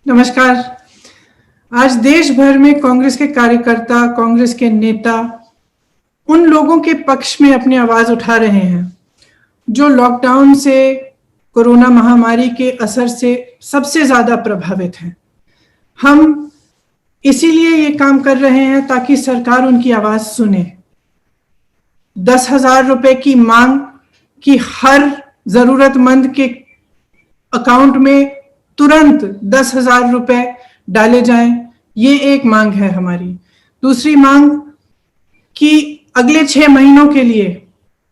नमस्कार। आज देश भर में कांग्रेस के कार्यकर्ता, कांग्रेस के नेता उन लोगों के पक्ष में अपनी आवाज उठा रहे हैं जो लॉकडाउन से, कोरोना महामारी के असर से सबसे ज्यादा प्रभावित हैं। हम इसीलिए ये काम कर रहे हैं ताकि सरकार उनकी आवाज सुने। 10,000 रुपए की मांग कि हर जरूरतमंद के अकाउंट में तुरंत 10,000 रुपए डाले जाएं, ये एक मांग है हमारी। दूसरी मांग कि अगले 6 महीनों के लिए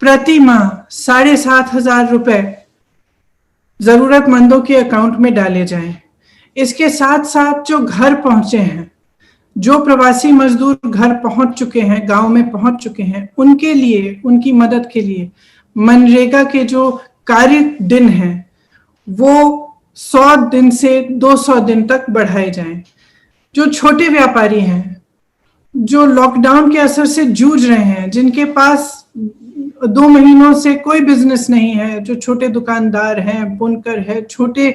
प्रति माह 7,500 रुपए जरूरतमंदों के अकाउंट में डाले जाएं। इसके साथ साथ जो घर पहुंचे हैं, जो प्रवासी मजदूर घर पहुंच चुके हैं, गांव में पहुंच चुके हैं, उनके लिए, उनकी मदद के लिए मनरेगा के जो कार्य दिन हैं वो 100 दिन से 200 दिन तक बढ़ाए जाएं। जो छोटे व्यापारी हैं, जो लॉकडाउन के असर से जूझ रहे हैं, जिनके पास 2 महीनों से कोई बिजनेस नहीं है, जो छोटे दुकानदार हैं, बुनकर है, छोटे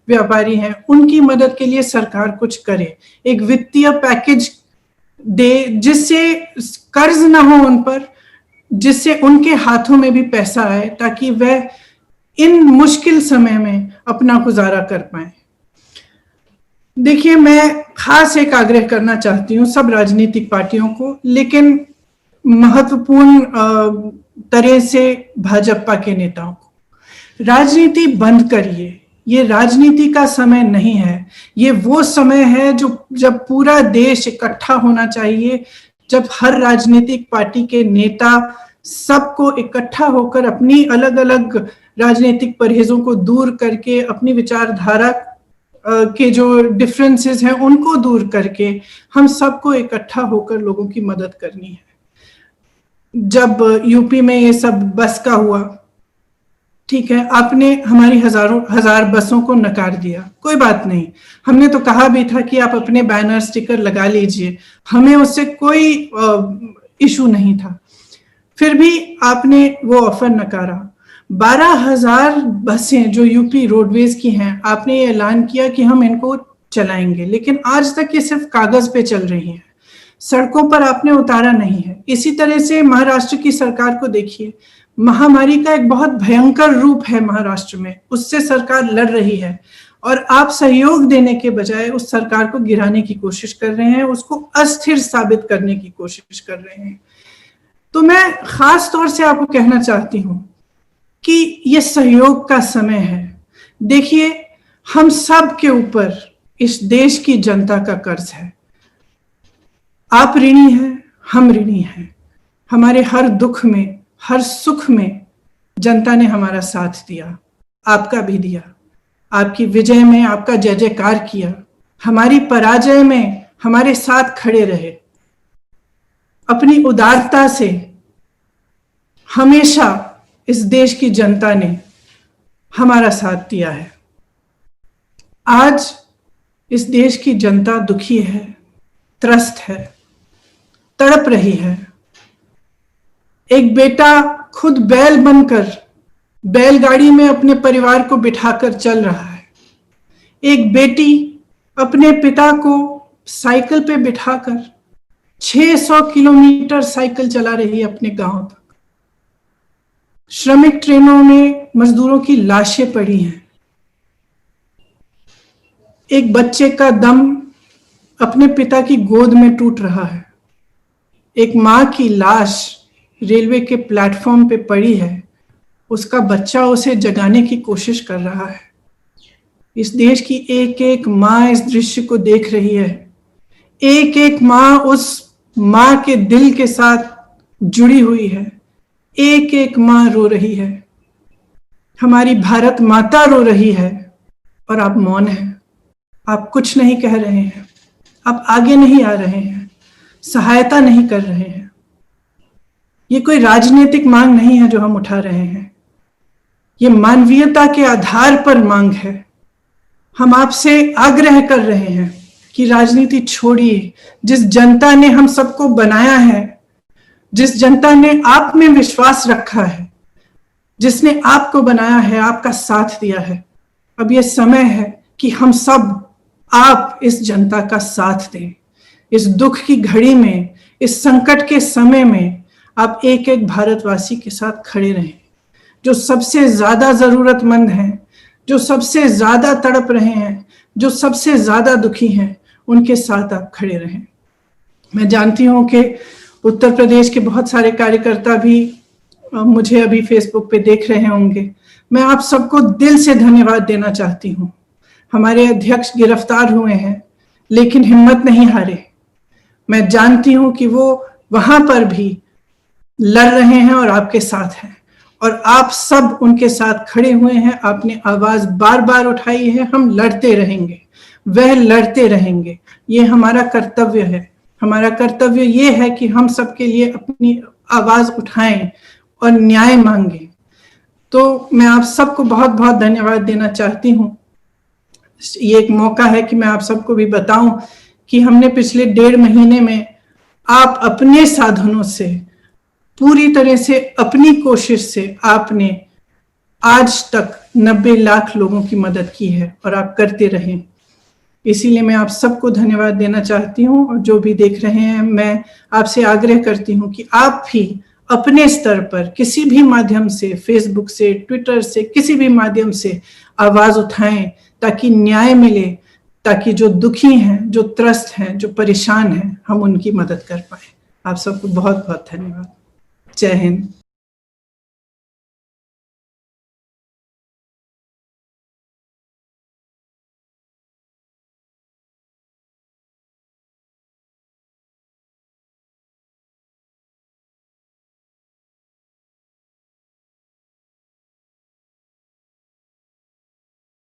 व्यापारी हैं, उनकी मदद के लिए सरकार कुछ करे। एक वित्तीय पैकेज दे जिससे कर्ज ना हो उन पर, जिससे उनके हाथों में भी पैसा आए ताकि वह इन मुश्किल समय में अपना गुजारा कर पाए। देखिए, मैं खास एक आग्रह करना चाहती हूँ सब राजनीतिक पार्टियों को, लेकिन महत्वपूर्ण तरह से भाजपा के नेताओं को। राजनीति बंद करिए। ये राजनीति का समय नहीं है। ये वो समय है जब पूरा देश इकट्ठा होना चाहिए, जब हर राजनीतिक पार्टी के नेता सबको इकट्ठा होकर अपनी अलग अलग राजनीतिक परहेजों को दूर करके, अपनी विचारधारा के जो डिफरेंसेस हैं उनको दूर करके हम सबको इकट्ठा होकर लोगों की मदद करनी है। जब यूपी में ये सब बस का हुआ, ठीक है, आपने हमारी हजार बसों को नकार दिया, कोई बात नहीं। हमने तो कहा भी था कि आप अपने बैनर स्टिकर लगा लीजिए, हमें उससे कोई इशू नहीं था। फिर भी आपने वो ऑफर नकारा। 12,000 बसें जो यूपी रोडवेज की हैं, आपने ये ऐलान किया कि हम इनको चलाएंगे, लेकिन आज तक ये सिर्फ कागज पे चल रही हैं, सड़कों पर आपने उतारा नहीं है। इसी तरह से महाराष्ट्र की सरकार को देखिए, महामारी का एक बहुत भयंकर रूप है महाराष्ट्र में, उससे सरकार लड़ रही है और आप सहयोग देने के बजाय उस सरकार को गिराने की कोशिश कर रहे हैं, उसको अस्थिर साबित करने की कोशिश कर रहे हैं। तो मैं खास तौर से आपको कहना चाहती हूं कि ये सहयोग का समय है। देखिए, हम सब के ऊपर इस देश की जनता का कर्ज है। आप ऋणी हैं, हम ऋणी हैं। हमारे हर दुख में, हर सुख में जनता ने हमारा साथ दिया, आपका भी दिया। आपकी विजय में आपका जय जयकार किया, हमारी पराजय में हमारे साथ खड़े रहे। अपनी उदारता से हमेशा इस देश की जनता ने हमारा साथ दिया है। आज इस देश की जनता दुखी है, त्रस्त है, तड़प रही है। एक बेटा खुद बैल बनकर बैलगाड़ी में अपने परिवार को बिठाकर चल रहा है। एक बेटी अपने पिता को साइकिल पे बिठाकर 600 किलोमीटर साइकिल चला रही है अपने गांव तक। श्रमिक ट्रेनों में मजदूरों की लाशें पड़ी हैं। एक बच्चे का दम अपने पिता की गोद में टूट रहा है। एक मां की लाश रेलवे के प्लेटफॉर्म पे पड़ी है, उसका बच्चा उसे जगाने की कोशिश कर रहा है। इस देश की एक एक मां इस दृश्य को देख रही है। एक एक मां उस मां के दिल के साथ जुड़ी हुई है। एक एक मां रो रही है। हमारी भारत माता रो रही है और आप मौन हैं। आप कुछ नहीं कह रहे हैं, आप आगे नहीं आ रहे हैं, सहायता नहीं कर रहे हैं। ये कोई राजनीतिक मांग नहीं है जो हम उठा रहे हैं, ये मानवीयता के आधार पर मांग है। हम आपसे आग्रह कर रहे हैं कि राजनीति छोड़िए। जिस जनता ने हम सबको बनाया है, जिस जनता ने आप में विश्वास रखा है, जिसने आपको बनाया है, आपका साथ दिया है, अब यह समय है कि हम सब आप इस जनता का साथ दें। इस दुख की घड़ी में, इस संकट के समय में आप एक एक भारतवासी के साथ खड़े रहें। जो सबसे ज्यादा जरूरतमंद हैं, जो सबसे ज्यादा तड़प रहे हैं, जो सबसे ज्यादा दुखी हैं, उनके साथ आप खड़े रहें। मैं जानती हूं कि उत्तर प्रदेश के बहुत सारे कार्यकर्ता भी मुझे अभी फेसबुक पे देख रहे होंगे। मैं आप सबको दिल से धन्यवाद देना चाहती हूँ। हमारे अध्यक्ष गिरफ्तार हुए हैं, लेकिन हिम्मत नहीं हारे। मैं जानती हूं कि वो वहां पर भी लड़ रहे हैं और आपके साथ हैं, और आप सब उनके साथ खड़े हुए हैं। आपने आवाज बार बार उठाई है। हम लड़ते रहेंगे, वह लड़ते रहेंगे। ये हमारा कर्तव्य है। हमारा कर्तव्य ये है कि हम सबके लिए अपनी आवाज उठाएं और न्याय मांगे। तो मैं आप सबको बहुत बहुत धन्यवाद देना चाहती हूँ। ये एक मौका है कि मैं आप सबको भी बताऊं कि हमने पिछले 1.5 महीने में आप अपने साधनों से, पूरी तरह से अपनी कोशिश से आपने आज तक 90 लाख लोगों की मदद की है, और आप करते रहें। इसीलिए मैं आप सबको धन्यवाद देना चाहती हूँ। और जो भी देख रहे हैं, मैं आपसे आग्रह करती हूँ कि आप भी अपने स्तर पर किसी भी माध्यम से, फेसबुक से, ट्विटर से, किसी भी माध्यम से आवाज उठाएं, ताकि न्याय मिले, ताकि जो दुखी हैं, जो त्रस्त हैं, जो परेशान हैं, हम उनकी मदद कर पाए। आप सबको बहुत बहुत धन्यवाद। जय हिंद।